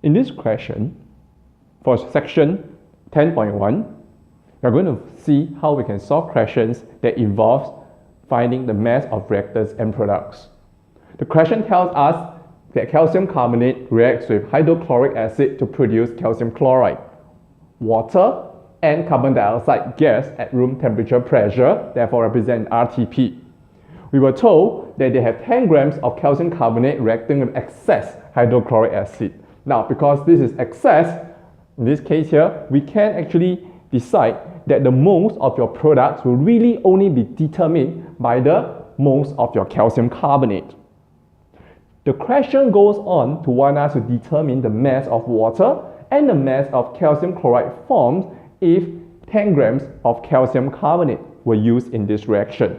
In this question, for section 10.1, we're going to see how we can solve questions that involves finding the mass of reactants and products. The question tells us that calcium carbonate reacts with hydrochloric acid to produce calcium chloride. Water and carbon dioxide gas at room temperature pressure therefore represent RTP. We were told that they have 10 grams of calcium carbonate reacting with excess hydrochloric acid. Now, because this is excess, in this case here, we can actually decide that the moles of your products will really only be determined by the moles of your calcium carbonate. The question goes on to want us to determine the mass of water and the mass of calcium chloride formed if 10 grams of calcium carbonate were used in this reaction.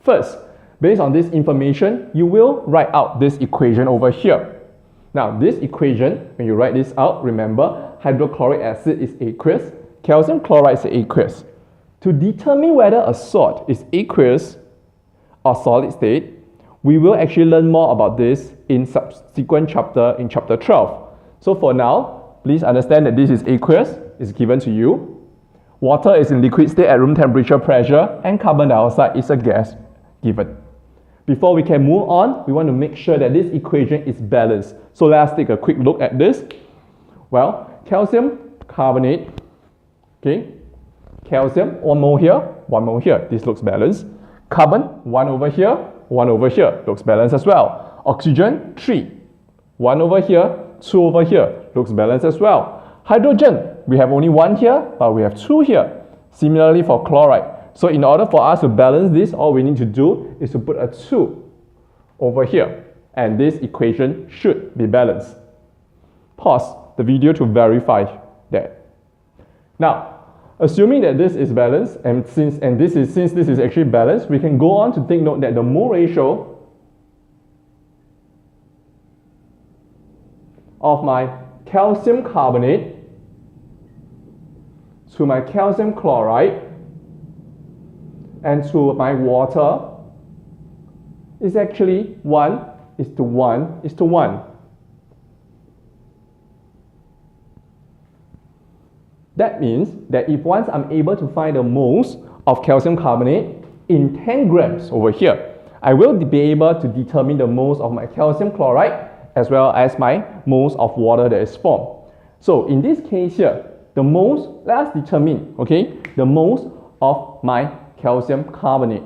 First, based on this information, you will write out this equation over here. Now, this equation, when you write this out, remember, hydrochloric acid is aqueous, calcium chloride is aqueous. To determine whether a salt is aqueous or solid state, we will actually learn more about this in subsequent chapter, in chapter 12. So for now, please understand that this is aqueous, is given to you. Water is in liquid state at room temperature pressure, and carbon dioxide is a gas given. Before we can move on, we want to make sure that this equation is balanced. So let's take a quick look at this. Well, calcium carbonate, okay, calcium, 1 mole here, 1 mole here, this looks balanced. Carbon, 1 over here, 1 over here, looks balanced as well. Oxygen, 3, 1 over here, 2 over here, looks balanced as well. Hydrogen, we have only 1 here, but we have 2 here. Similarly for chloride. So in order for us to balance this, all we need to do is to put a 2 over here. And this equation should be balanced. Pause the video to verify that. Now, assuming that this is balanced, and since this is actually balanced, we can go on to take note that the mole ratio of my calcium carbonate to my calcium chloride and to my water is actually 1:1:1. That means that if once I'm able to find the moles of calcium carbonate in 10 grams over here, I will be able to determine the moles of my calcium chloride as well as my moles of water that is formed. So in this case here, the moles, let's determine, okay, the moles of my calcium carbonate.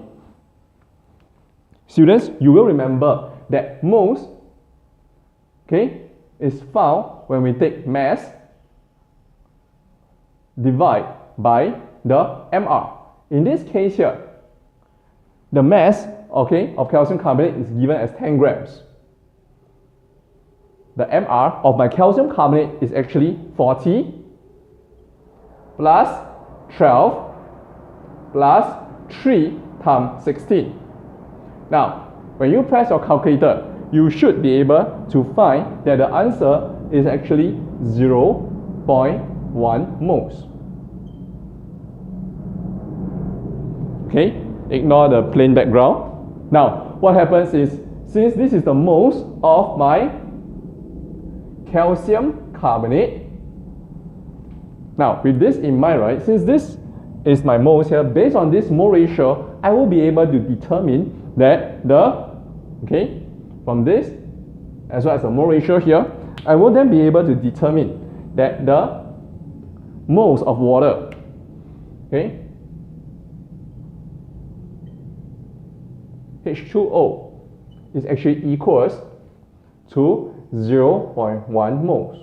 Students, you will remember that moles, okay, is found when we take mass divide by the MR. In this case here, the mass, okay, of calcium carbonate is given as 10 grams. The MR of my calcium carbonate is actually 40 plus 12 plus 3 times 16. Now, when you press your calculator, you should be able to find that the answer is actually 0.1 moles. Okay, ignore the plain background. Now, what happens is, since this is the moles of my calcium carbonate, now with this in mind, right, since this is my moles here, based on this mole ratio, I will be able to determine that from this, as well as the mole ratio here, I will then be able to determine that the moles of water, okay, H2O is actually equals to 0.1 moles.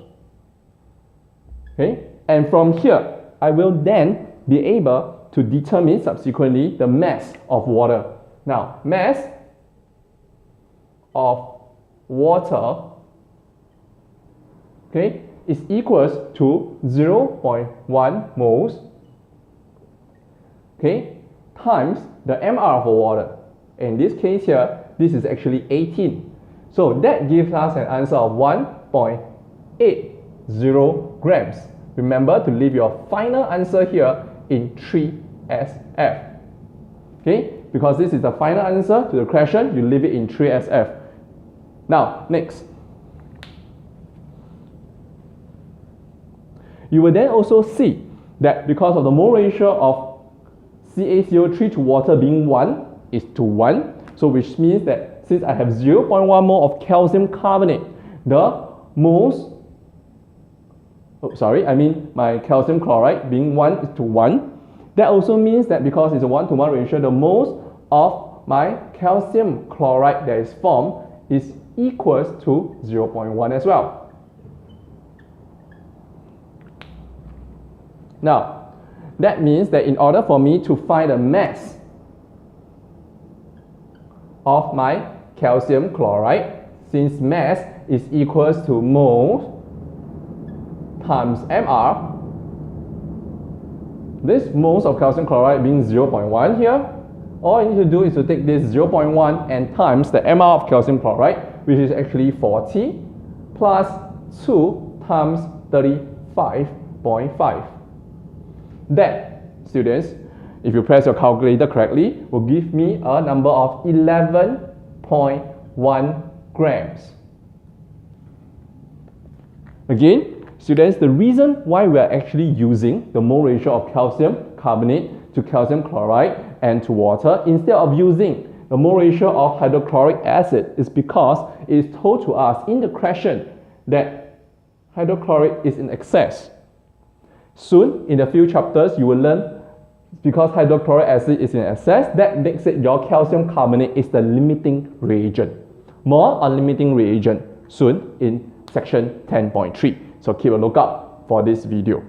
Okay, and from here, I will then be able to determine subsequently the mass of water. Now, mass of water, okay, is equals to 0.1 moles, okay, times the MR of water. In this case here, this is actually 18. So that gives us an answer of 1.80 grams. Remember to leave your final answer here in 3SF. Okay, because this is the final answer to the question, you leave it in 3SF. Now, next. You will then also see that because of the mole ratio of CaCO3 to water being 1 is to 1, so which means that since I have 0.1 mole of calcium carbonate, the moles, my calcium chloride being 1 is to 1, that also means that because it's a 1-to-1 ratio, the moles of my calcium chloride that is formed is equals to 0.1 as well. Now, that means that in order for me to find the mass of my calcium chloride, since mass is equals to moles times mR, this moles of calcium chloride being 0.1 here, all I need to do is to take this 0.1 and times the mR of calcium chloride, which is actually 40, plus 2 times 35.5. That, students, if you press your calculator correctly, will give me a number of 11.1 grams. Again, students, the reason why we are actually using the mole ratio of calcium carbonate to calcium chloride and to water instead of using the mole ratio of hydrochloric acid is because it is told to us in the question that hydrochloric is in excess. Soon, in the few chapters, you will learn because hydrochloric acid is in excess, that makes it your calcium carbonate is the limiting reagent. More on limiting reagent soon in section 10.3. So keep a lookout for this video.